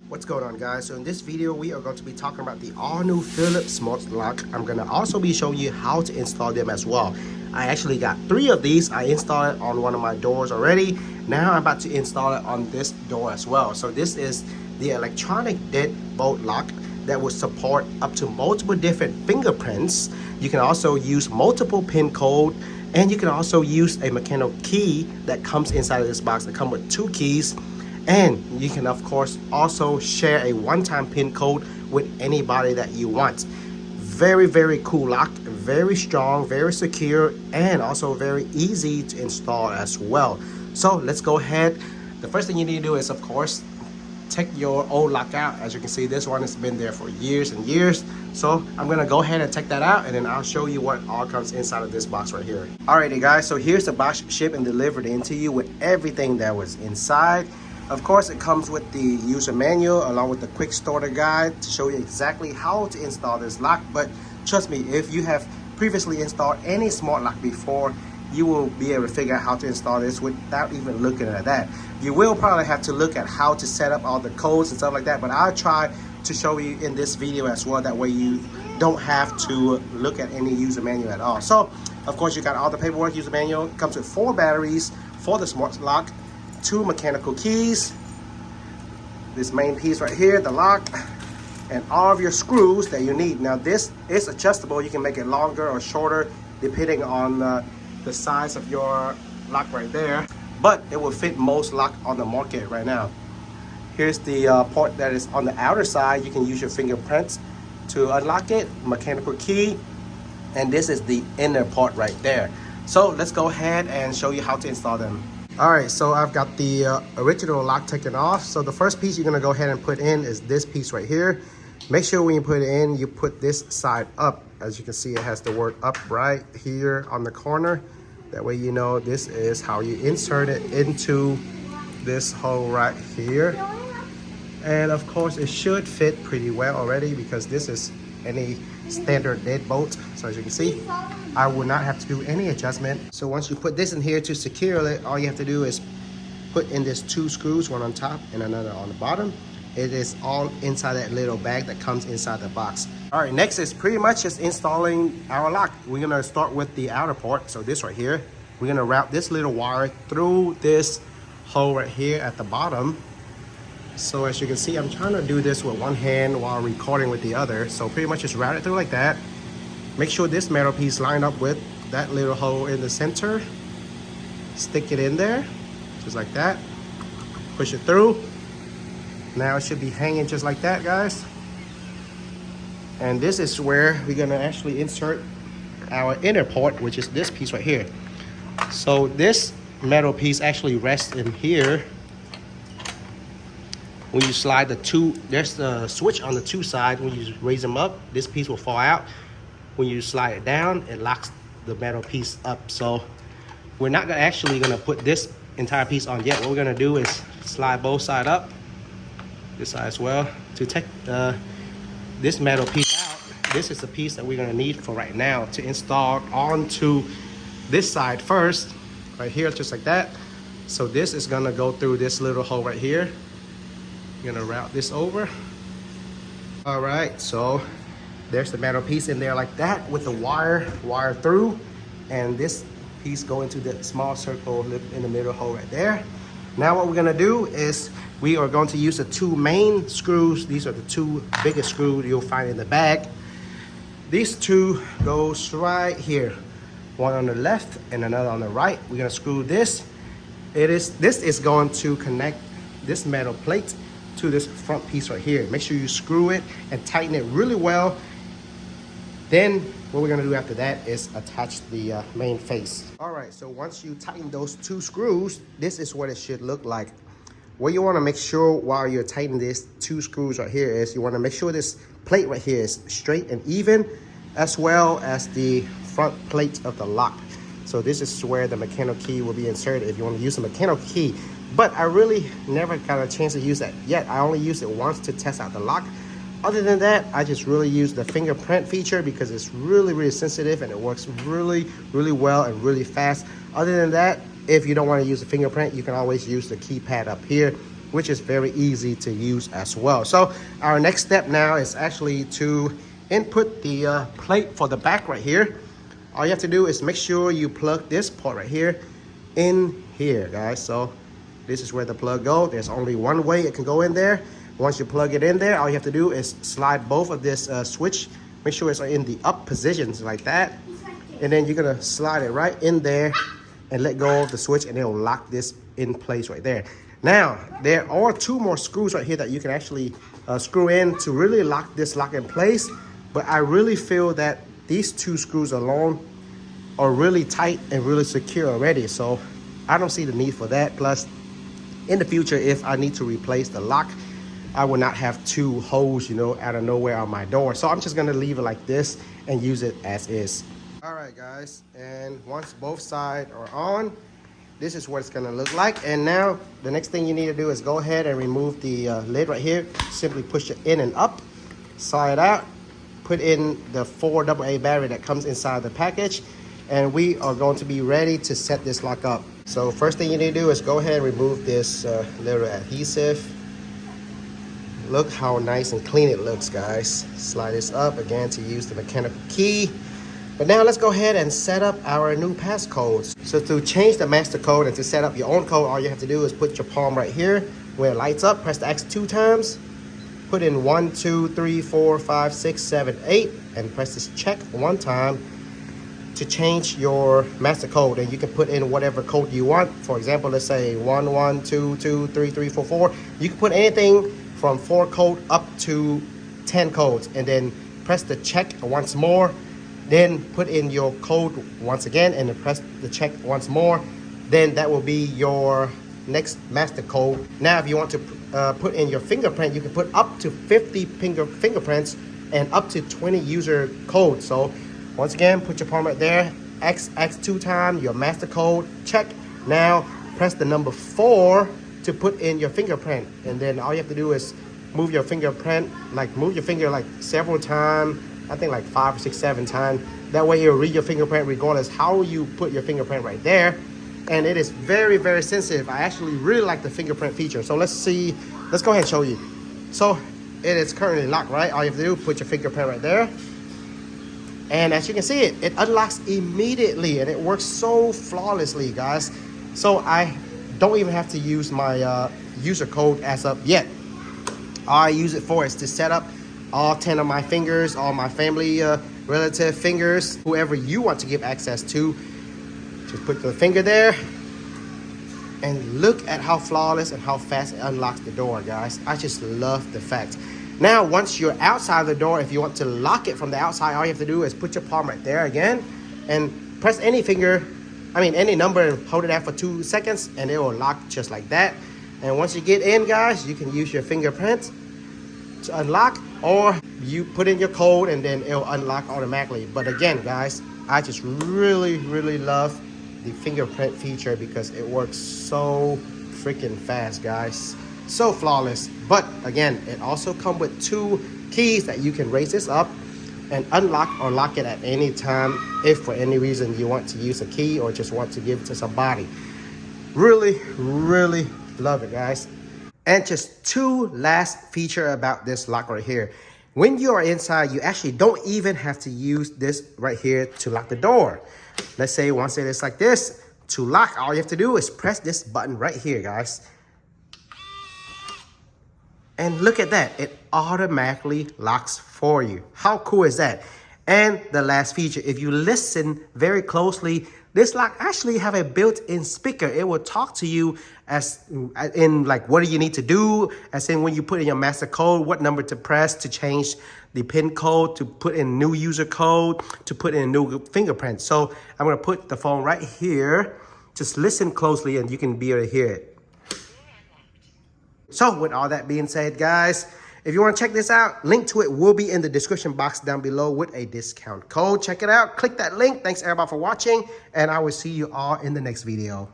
What's going on, guys? So in this video we are going to be talking about the all new Philips smart lock. I'm going to also be showing you how to install them as well. I actually got 3 of these. I installed it on one of my doors already. Now I'm about to install it on this door as well. So this is the electronic deadbolt lock that will support up to multiple different fingerprints. You can also use multiple pin code, and you can also use a mechanical key that comes inside of this box. That comes with 2 keys. And you can of course also share a one-time pin code with anybody that you want. Very cool lock, very strong, very secure, and also very easy to install as well. So let's go ahead. The first thing you need to do is of course take your old lock out. As you can see, this one has been there for years and years. So I'm gonna go ahead and take that out, and then I'll show you what all comes inside of this box right here. Alrighty guys, so here's the box shipped and delivered into you with everything that was inside. Of course, it comes with the user manual along with the quick starter guide to show you exactly how to install this lock. But trust me, if you have previously installed any smart lock before, you will be able to figure out how to install this without even looking at that. You will probably have to look at how to set up all the codes and stuff like that, but I'll try to show you in this video as well. That way you don't have to look at any user manual at all. So, of course, you got all the paperwork, user manual. It comes with 4 batteries for the smart lock, 2 mechanical keys, this main piece right here, the lock, and all of your screws that you need. Now this is adjustable. You can make it longer or shorter depending on the size of your lock right there, but it will fit most lock on the market right now. Here's the port that is on the outer side. You can use your fingerprints to unlock it, mechanical key, and this is the inner part right there. So let's go ahead and show you how to install them. Alright, so I've got the original lock taken off. So the first piece you're going to go ahead and put in is this piece right here. Make sure when you put it in, you put this side up. As you can see, it has the word up right here on the corner. That way you know this is how you insert it into this hole right here. And of course, it should fit pretty well already because this is any standard deadbolt. So as you can see, I will not have to do any adjustment. So once you put this in here to secure it, all you have to do is put in this 2 screws, one on top and another on the bottom. It is all inside that little bag that comes inside the box. All right, next is pretty much just installing our lock. We're gonna start with the outer part. So this right here, we're gonna route this little wire through this hole right here at the bottom. So as you can see, I'm trying to do this with one hand while recording with the other. So pretty much just route it through like that. Make sure this metal piece line up with that little hole in the center. Stick it in there, just like that. Push it through. Now it should be hanging just like that, guys. And this is where we're gonna actually insert our inner part, which is this piece right here. So this metal piece actually rests in here. When you slide the 2, there's the switch on the 2 sides. When you raise them up, this piece will fall out. When you slide it down, it locks the metal piece up. So we're not actually gonna put this entire piece on yet. What we're gonna do is slide both sides up, this side as well, to take this metal piece out. This is the piece that we're gonna need for right now to install onto this side first, right here, just like that. So this is gonna go through this little hole right here. You're gonna route this over. All right, so there's the metal piece in there like that with the wire through, and this piece go into the small circle in the middle hole right there. Now what we're gonna do is we are going to use the 2 main screws. These are the 2 biggest screws you'll find in the bag. These 2 goes right here, one on the left and another on the right. We're gonna screw this. This is going to connect this metal plate to this front piece right here. Make sure you screw it and tighten it really well. Then what we're gonna do after that is attach the main face. All right, so once you tighten those 2 screws, this is what it should look like. What you wanna make sure while you're tightening these 2 screws right here is you wanna make sure this plate right here is straight and even, as well as the front plate of the lock. So this is where the mechanical key will be inserted if you wanna use a mechanical key. But I really never got a chance to use that yet. I only used it once to test out the lock. Other than that, I just really use the fingerprint feature because it's really sensitive and it works really well and really fast. Other than that, if you don't want to use the fingerprint, you can always use the keypad up here which is very easy to use as well. So our next step now is actually to input the plate for the back right here. All you have to do is make sure you plug this port right here in here, guys. So this is where the plug goes. There's only one way it can go in there. Once you plug it in there, all you have to do is slide both of this switch. Make sure it's in the up positions like that. And then you're gonna slide it right in there and let go of the switch, and it'll lock this in place right there. Now, there are two more screws right here that you can actually screw in to really lock this lock in place. But I really feel that these two screws alone are really tight and really secure already. So I don't see the need for that. Plus, in the future, if I need to replace the lock, I will not have two holes, you know, out of nowhere on my door. So I'm just gonna leave it like this and use it as is. All right, guys, and once both sides are on, this is what it's gonna look like. And now the next thing you need to do is go ahead and remove the lid right here. Simply push it in and up, slide it out, put in the 4 AA battery that comes inside the package, and we are going to be ready to set this lock up. So first thing you need to do is go ahead and remove this little adhesive. Look how nice and clean it looks, guys. Slide this up again to use the mechanical key. But now let's go ahead and set up our new passcodes. So to change the master code and to set up your own code, all you have to do is put your palm right here where it lights up, press the X 2 times, put in 1, 2, 3, 4, 5, 6, 7, 8, and press this check 1 time to change your master code. And you can put in whatever code you want. For example, let's say 1, 1, 2, 2, 3, 3, 4, 4. You can put anything from 4 code up to 10 codes, and then press the check once more, then put in your code once again, and then press the check once more. Then that will be your next master code. Now if you want to put in your fingerprint, you can put up to 50 fingerprints and up to 20 user codes. So once again, put your palm right there, X 2 times your master code, check. Now press the number 4 to put in your fingerprint, and then all you have to do is move your fingerprint, move your finger like several times. I think like 5 or 6, 7 times. That way it'll read your fingerprint regardless how you put your fingerprint right there. And it is very, very sensitive. I actually really like the fingerprint feature. So let's see, let's go ahead and show you. So it is currently locked, right? All you have to do is put your fingerprint right there. And as you can see, it unlocks immediately, and it works so flawlessly, guys. So I don't even have to use my user code as of yet. All I use it for is to set up all 10 of my fingers, all my family, relative fingers, whoever you want to give access to. Just put the finger there, and look at how flawless and how fast it unlocks the door, guys. I just love the fact. Now, once you're outside the door, if you want to lock it from the outside, all you have to do is put your palm right there again, and press any finger, any number, and hold it out for 2 seconds, and it will lock just like that. And once you get in, guys, you can use your fingerprint to unlock, or you put in your code and then it'll unlock automatically. But again, guys, I just really, really love the fingerprint feature because it works so freaking fast, guys. So flawless. But again, it also comes with 2 keys that you can raise this up and unlock or lock it at any time if for any reason you want to use a key or just want to give it to somebody. Really, really love it, guys. And just 2 last feature about this lock right here. When you are inside, you actually don't even have to use this right here to lock the door. Let's say once it is like this, to lock, all you have to do is press this button right here, guys. And look at that, it automatically locks for you. How cool is that? And the last feature, if you listen very closely, this lock actually have a built-in speaker. It will talk to you as in like, what do you need to do? As in when you put in your master code, what number to press to change the PIN code, to put in new user code, to put in a new fingerprint. So I'm gonna put the phone right here. Just listen closely and you can be able to hear it. So with all that being said, guys, if you want to check this out, link to it will be in the description box down below with a discount code. Check it out. Click that link. Thanks everybody for watching, and I will see you all in the next video.